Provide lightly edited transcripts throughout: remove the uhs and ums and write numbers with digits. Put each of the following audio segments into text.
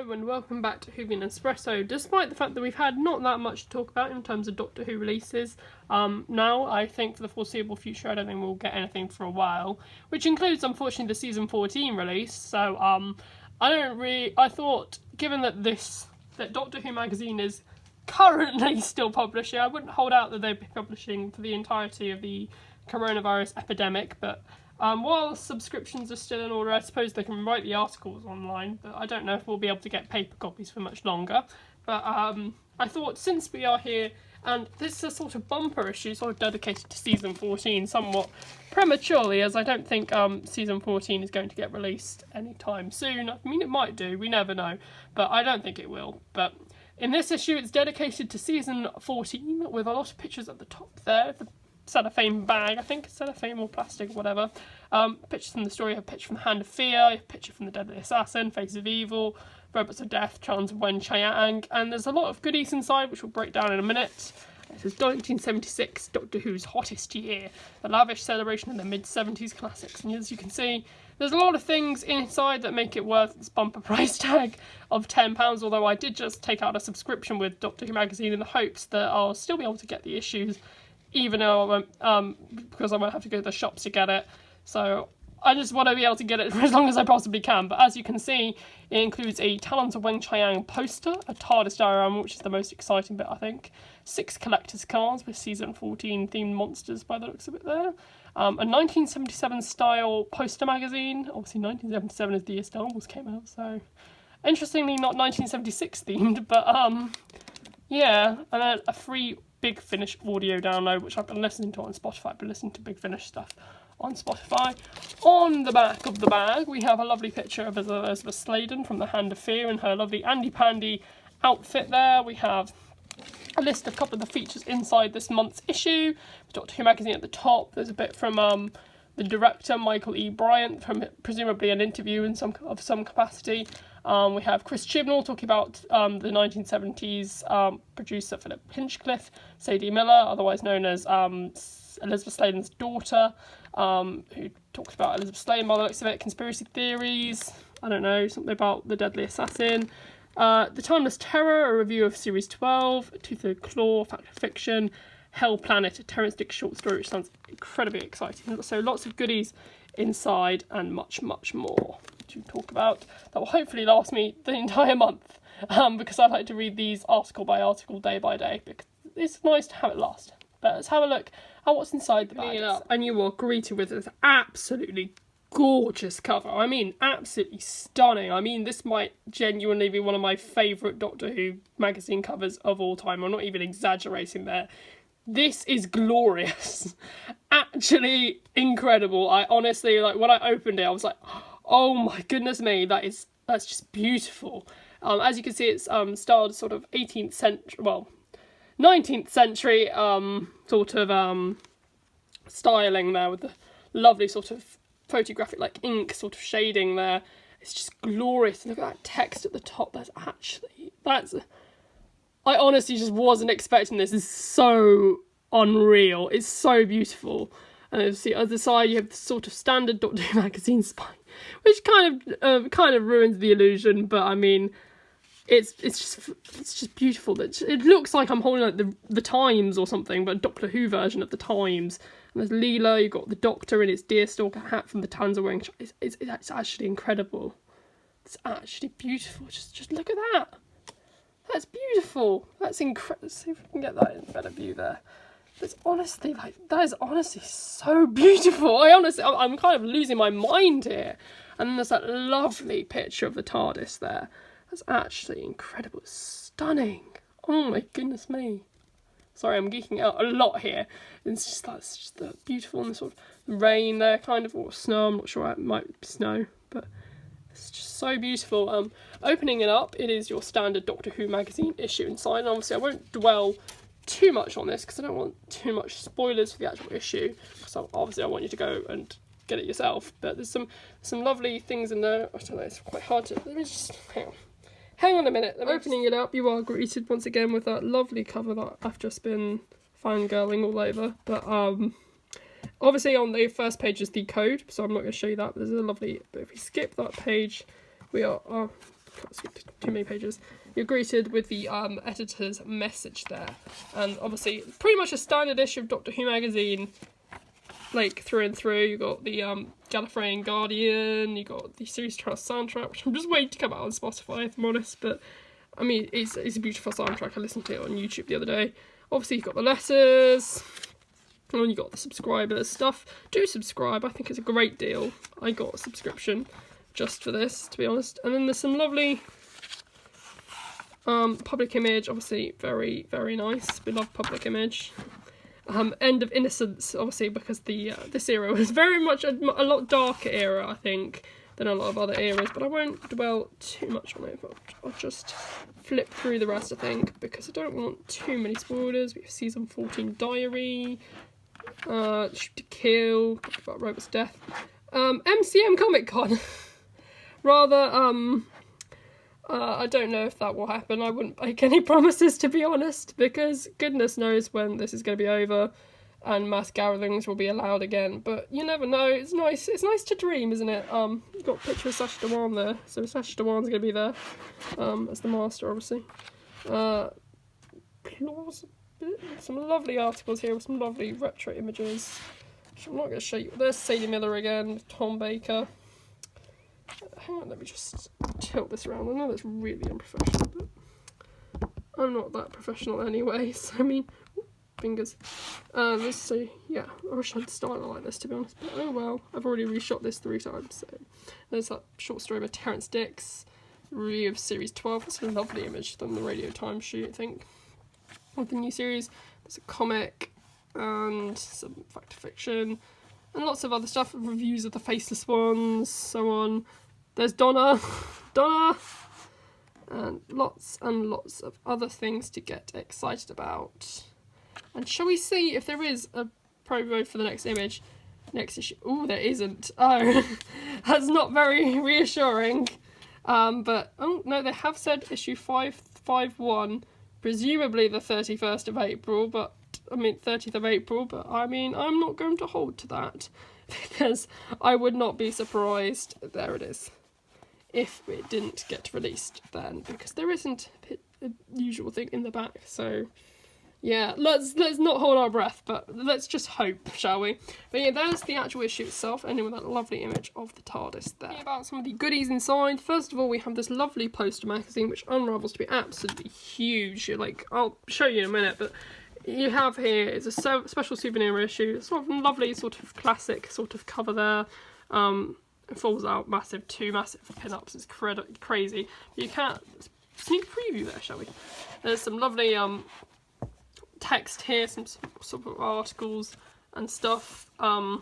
Hello and welcome back to Whovian Espresso. Despite the fact that we've had not that much to talk about in terms of Doctor Who releases, now I think for the foreseeable future I don't think we'll get anything for a while, which includes unfortunately the season 14 release. So I thought, given that that Doctor Who magazine is currently still publishing, I wouldn't hold out that they'd be publishing for the entirety of the coronavirus epidemic, but while subscriptions are still in order, I suppose they can write the articles online, but I don't know if we'll be able to get paper copies for much longer. But I thought, since we are here, and this is a sort of bumper issue sort of dedicated to season 14 somewhat prematurely, as I don't think season 14 is going to get released anytime soon. I mean, it might do, we never know, but I don't think it will. But in this issue, it's dedicated to season 14, with a lot of pictures at the top there. The cellophane bag, I think, cellophane or plastic or whatever. Pictures from the story, a picture from the Hand of Fear, a picture from the Deadly Assassin, Faces of Evil, Robots of Death, Charms of Wen-Chiang, and there's a lot of goodies inside, which we'll break down in a minute. It says 1976, Doctor Who's hottest year, the lavish celebration of the mid-70s classics, and as you can see, there's a lot of things inside that make it worth its bumper price tag of £10, although I did just take out a subscription with Doctor Who magazine in the hopes that I'll still be able to get the issues, even though I won't, because I won't have to go to the shops to get it. So I just want to be able to get it for as long as I possibly can. But as you can see, it includes a Talons of Wen-Chiang poster, a TARDIS diorama, which is the most exciting bit, I think, 6 collector's cards with season 14 themed monsters by the looks of it there, a 1977 style poster magazine. Obviously 1977 is the year Star Wars came out, so interestingly not 1976 themed, but yeah, and then a free Big Finish audio download, which I've been listening to on Spotify. I've been listening to Big Finish stuff on Spotify. On the back of the bag, we have a lovely picture of Elizabeth Sladen from the Hand of Fear in her lovely Andy Pandy outfit there. We have a list of a couple of the features inside this month's issue. Doctor Who magazine at the top. There's a bit from the director, Michael E. Bryant, from presumably an interview in some capacity. We have Chris Chibnall talking about the 1970s producer Philip Hinchcliffe, Sadie Miller, otherwise known as Elizabeth Sladen's daughter, who talks about Elizabeth Sladen by the looks of it, conspiracy theories, I don't know, something about the Deadly Assassin, The Timeless Terror, a review of Series 12, Tooth of Claw, Fact or Fiction, Hell Planet, a Terrence Dicks short story, which sounds incredibly exciting. So lots of goodies inside and much, much more to talk about that will hopefully last me the entire month, because I like to read these article by article, day by day, because it's nice to have it last. But let's have a look at what's inside the bag. And you are greeted with this absolutely gorgeous cover. I mean, absolutely stunning. I mean, this might genuinely be one of my favourite Doctor Who magazine covers of all time. I'm not even exaggerating there. This is glorious. Actually incredible. I honestly, like, when I opened it, I was like, oh my goodness me, that's just beautiful. As you can see, it's styled sort of 19th century sort of styling there, with the lovely sort of photographic like ink sort of shading there. It's just glorious. Look at that text at the top. I honestly just wasn't expecting this. It's so unreal. It's so beautiful. And as you see, at the side you have the sort of standard Doctor Who magazine spine, which kind of ruins the illusion. But I mean, it's just beautiful. It looks like I'm holding like the Times or something, but a Doctor Who version of the Times. And there's Leela. You've got the Doctor in his deerstalker hat from the Talons of Wen-Chiang. It's actually incredible. It's actually beautiful. Just look at that. That's beautiful. That's incredible. Let's see if we can get that in better view there. That is honestly so beautiful. I'm kind of losing my mind here. And then there's that lovely picture of the TARDIS there. That's actually incredible. It's stunning. Oh my goodness me. Sorry, I'm geeking out a lot here. That's just the beautiful, and the sort of rain there, kind of, or snow. I'm not sure. It might be snow, but it's just so beautiful. Opening it up, it is your standard Doctor Who magazine issue inside. And obviously, I won't dwell too much on this because I don't want too much spoilers for the actual issue. So obviously, I want you to go and get it yourself. But there's some lovely things in there. I don't know. It's quite hard to. Let me just hang on a minute. Opening it up, you are greeted once again with that lovely cover that I've just been fangirling all over. But obviously on the first page is the code, so I'm not going to show you that. But there's a lovely. But if we skip that page, we are can't see too many pages. You're greeted with the editor's message there, and obviously pretty much a standard issue of Doctor Who magazine, like through and through. You got the Gallifreyan Guardian, you got the Series Trust soundtrack, which I'm just waiting to come out on Spotify if I'm honest, but I mean it's a beautiful soundtrack. I listened to it on YouTube the other day. Obviously you've got the letters, and then you got the subscribers stuff. Do subscribe, I think it's a great deal. I got a subscription just for this, to be honest. And then there's some lovely Public Image, obviously very, very nice. We love Public Image. End of Innocence, obviously, because the this era was very much a lot darker era, I think, than a lot of other eras. But I won't dwell too much on it. But I'll just flip through the rest, I think, because I don't want too many spoilers. We have Season 14 Diary, Shoot to Kill, talk about Robert's death, MCM Comic Con. Rather, I don't know if that will happen. I wouldn't make any promises, to be honest, because goodness knows when this is going to be over and mass gatherings will be allowed again. But you never know. It's nice to dream, isn't it? You've got a picture of Sacha Dhawan there, so Sacha Dhawan's going to be there as the Master, obviously. Some lovely articles here with some lovely retro images, which I'm not going to show you. There's Sadie Miller again with Tom Baker. Hang on, let me just tilt this around. I know that's really unprofessional, but I'm not that professional anyway, so I mean, fingers. Let's see, yeah, I wish I'd started like this, to be honest, but oh well, I've already reshot this 3 times, so. There's that short story by Terrence Dicks, review of Series 12, that's a lovely image from the Radio Times shoot, I think, with the new series. There's a comic, and some fact or fiction, and lots of other stuff, reviews of the Faceless Ones, so on. There's Donna, and lots of other things to get excited about. And shall we see if there is a promo for the next issue? Oh, there isn't. Oh, that's not very reassuring. But, oh, no, they have said issue 551, presumably the 31st of April, but, I mean, 30th of April, but, I mean, I'm not going to hold to that, because I would not be surprised. There it is. If it didn't get released then, because there isn't a usual thing in the back, so yeah, let's not hold our breath, but let's just hope, shall we? But yeah, there's the actual issue itself, ending with that lovely image of the TARDIS there. About some of the goodies inside, first of all, we have this lovely poster magazine, which unravels to be absolutely huge. Like, I'll show you in a minute, but you have here, it's a special souvenir issue, it's sort of lovely, sort of classic sort of cover there. It falls out massive, 2 massive pin-ups, it's crazy. You can't sneak preview there, shall we? There's some lovely text here, some sort of articles and stuff, and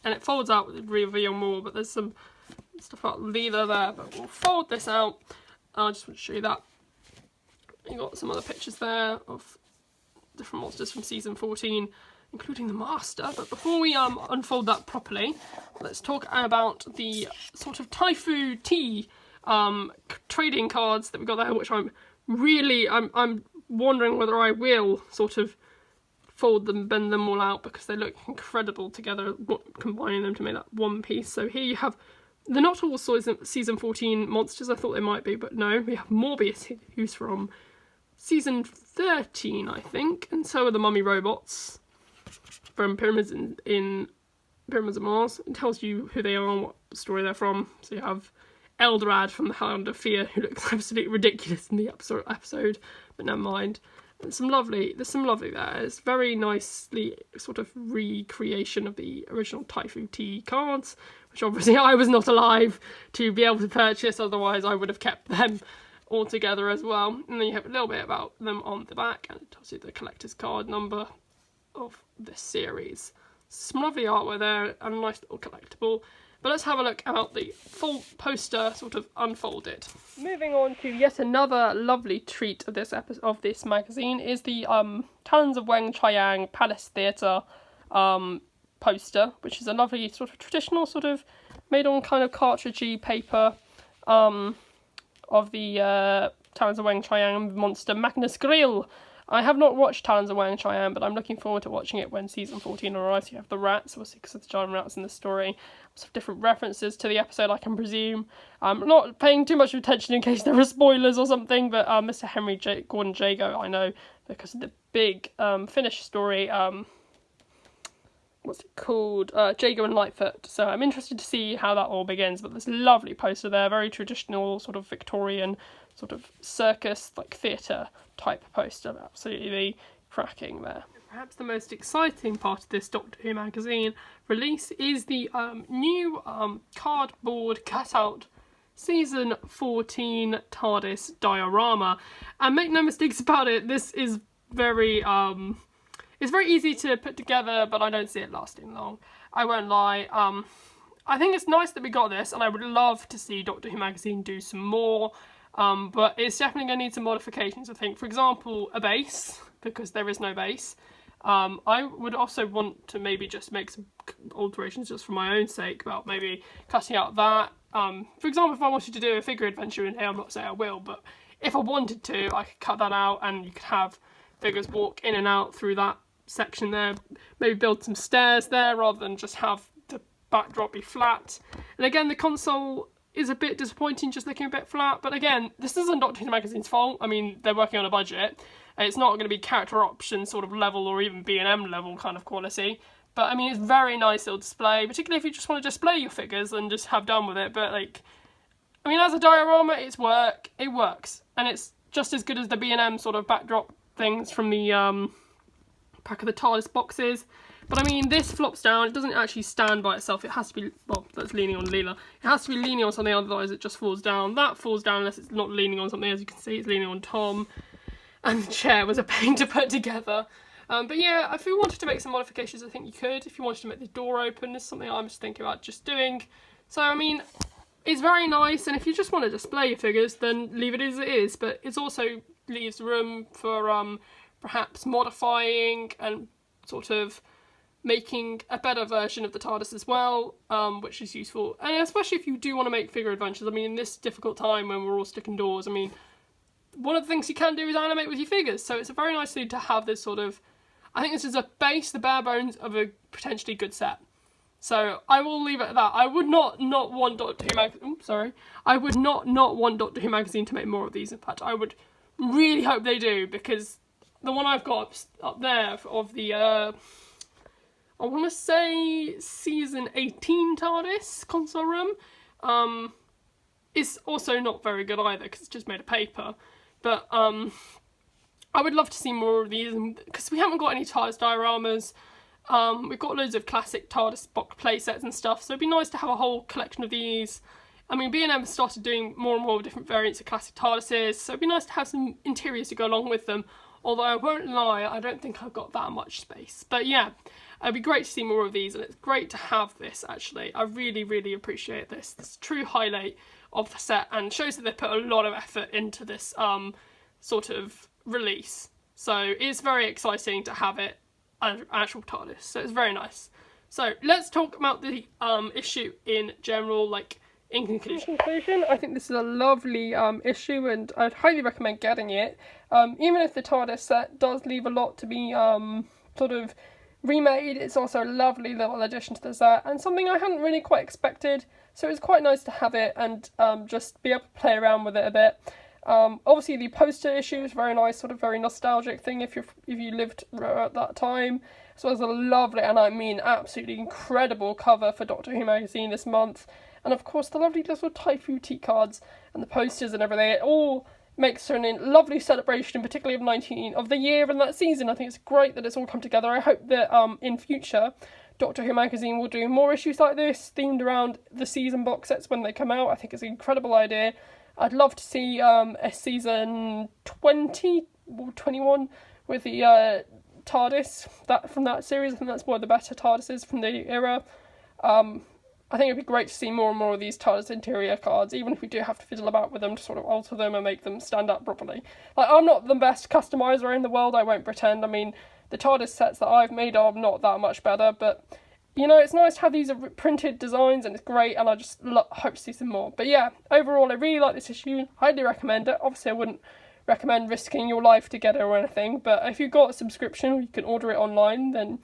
it folds out with reveal more, but there's some stuff about Leela there, but we'll fold this out. I just want to show you that. You got some other pictures there of different monsters from season 14, including the Master. But before we unfold that properly, let's talk about the sort of Taifu Tea trading cards that we got there, which I'm wondering whether I will sort of fold them, bend them all out, because they look incredible together, combining them to make that one piece. So here you have, they're not all season 14 monsters, I thought they might be, but no, we have Morbius, who's from season 13, I think, and so are the mummy robots from Pyramids in Pyramids of Mars. It tells you who they are and what story they're from. So you have Eldrad from the Hound of Fear, who looks absolutely ridiculous in the episode, but never mind. There's some lovely there. It's very nicely sort of recreation of the original Taifu Tea cards, which obviously I was not alive to be able to purchase, otherwise I would have kept them all together as well. And then you have a little bit about them on the back, and it tells you the collector's card number of this series. Some lovely artwork there, and a nice little collectible. But let's have a look at the full poster sort of unfolded. Moving on to yet another lovely treat of this episode of this magazine is the Talons of Weng-Chiang Palace Theatre poster, which is a lovely sort of traditional sort of made on kind of cartridgey paper of the Talons of Weng-Chiang monster Magnus Grill. I have not watched Talons of Wang Cheyenne, but I'm looking forward to watching it when season 14 arrives. You have the rats, obviously, because of the giant rats in the story. Lots of different references to the episode, I can presume. I'm not paying too much attention in case there are spoilers or something, but Mr. Henry Gordon Jago, I know, because of the big Finnish story, what's it called? Jago and Lightfoot. So I'm interested to see how that all begins, but this lovely poster there, very traditional, sort of Victorian, sort of circus, like theatre type poster, absolutely cracking there. Perhaps the most exciting part of this Doctor Who magazine release is the new cardboard cutout season 14 TARDIS diorama. And make no mistakes about it, this is very it's very easy to put together, but I don't see it lasting long. I won't lie. I think it's nice that we got this, and I would love to see Doctor Who magazine do some more. But it's definitely going to need some modifications, I think. For example, a base, because there is no base. I would also want to maybe just make some alterations just for my own sake, about maybe cutting out that. For example, if I wanted to do a figure adventure in here, I'm not saying I will, but if I wanted to, I could cut that out and you could have figures walk in and out through that section there. Maybe build some stairs there rather than just have the backdrop be flat. And again, the console is a bit disappointing, just looking a bit flat, but again, this isn't Doctor Who magazine's fault. I mean, they're working on a budget. It's not going to be character option sort of level or even B&M level kind of quality, but I mean, it's very nice little display, particularly if you just want to display your figures and just have done with it. But like, I mean, as a diorama, it works, and it's just as good as the B&M sort of backdrop things from the pack of the TARDIS boxes. But I mean, this flops down, it doesn't actually stand by itself, it has to be, well, that's leaning on Leela. It has to be leaning on something, otherwise it just falls down. That falls down unless it's not leaning on something, as you can see, it's leaning on Tom. And the chair was a pain to put together. But yeah, if you wanted to make some modifications, I think you could. If you wanted to make the door open, it's something I'm just thinking about just doing. So, I mean, it's very nice, and if you just want to display your figures, then leave it as it is. But it also leaves room for perhaps modifying and sort of making a better version of the TARDIS as well, which is useful. And especially if you do want to make figure adventures. I mean, in this difficult time when we're all stuck indoors, I mean, one of the things you can do is animate with your figures. So it's a very nice thing to have this sort of, I think this is a base, the bare bones of a potentially good set. So I will leave it at that. I would not want Doctor Who magazine. I would not want Doctor Who magazine to make more of these. In fact, I would really hope they do, because the one I've got up there of the I want to say season 18 TARDIS console room is also not very good either, because it's just made of paper. But I would love to see more of these, because we haven't got any TARDIS dioramas. We've got loads of classic TARDIS box playsets and stuff, so it'd be nice to have a whole collection of these. I mean, B&M has started doing more and more different variants of classic TARDISes, so it'd be nice to have some interiors to go along with them. Although I won't lie, I don't think I've got that much space. But yeah, it'd be great to see more of these, and it's great to have this, actually. I really, really appreciate this. It's a true highlight of the set, and shows that they put a lot of effort into this sort of release. So it's very exciting to have it an actual TARDIS, so it's very nice. So let's talk about the issue in general, like in conclusion. I think this is a lovely issue, and I'd highly recommend getting it. Even if the TARDIS set does leave a lot to be sort of remade, it's also a lovely little addition to the set, and something I hadn't really quite expected, so it's quite nice to have it and just be able to play around with it a bit. Obviously the poster issue is very nice, sort of very nostalgic thing if you lived at that time, as well as a lovely, and I mean absolutely incredible cover for Doctor Who magazine this month, and of course the lovely little Typhoo tea cards and the posters and everything. It all makes for a lovely celebration, particularly of the year and that season. I think it's great that it's all come together. I hope that in future Doctor Who magazine will do more issues like this themed around the season box sets when they come out. I think it's an incredible idea. I'd love to see a season 20 or 21 with the TARDIS from that series. I think that's one of the better TARDISes from the era. I think it'd be great to see more and more of these TARDIS interior cards, even if we do have to fiddle about with them to sort of alter them and make them stand up properly. Like, I'm not the best customiser in the world, I won't pretend. I mean, the TARDIS sets that I've made are not that much better, but, you know, it's nice to have these printed designs, and it's great, and I just hope to see some more. But yeah, overall, I really like this issue, highly recommend it. Obviously, I wouldn't recommend risking your life to get it or anything, but if you've got a subscription or you can order it online, then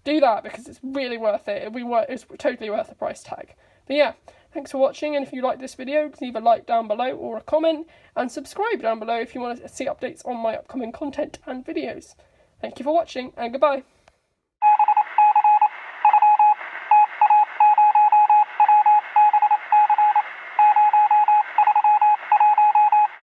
do that, because it's really worth it. It's totally worth the price tag. But yeah, thanks for watching, and if you like this video, leave a like down below or a comment, and subscribe down below if you want to see updates on my upcoming content and videos. Thank you for watching, and goodbye.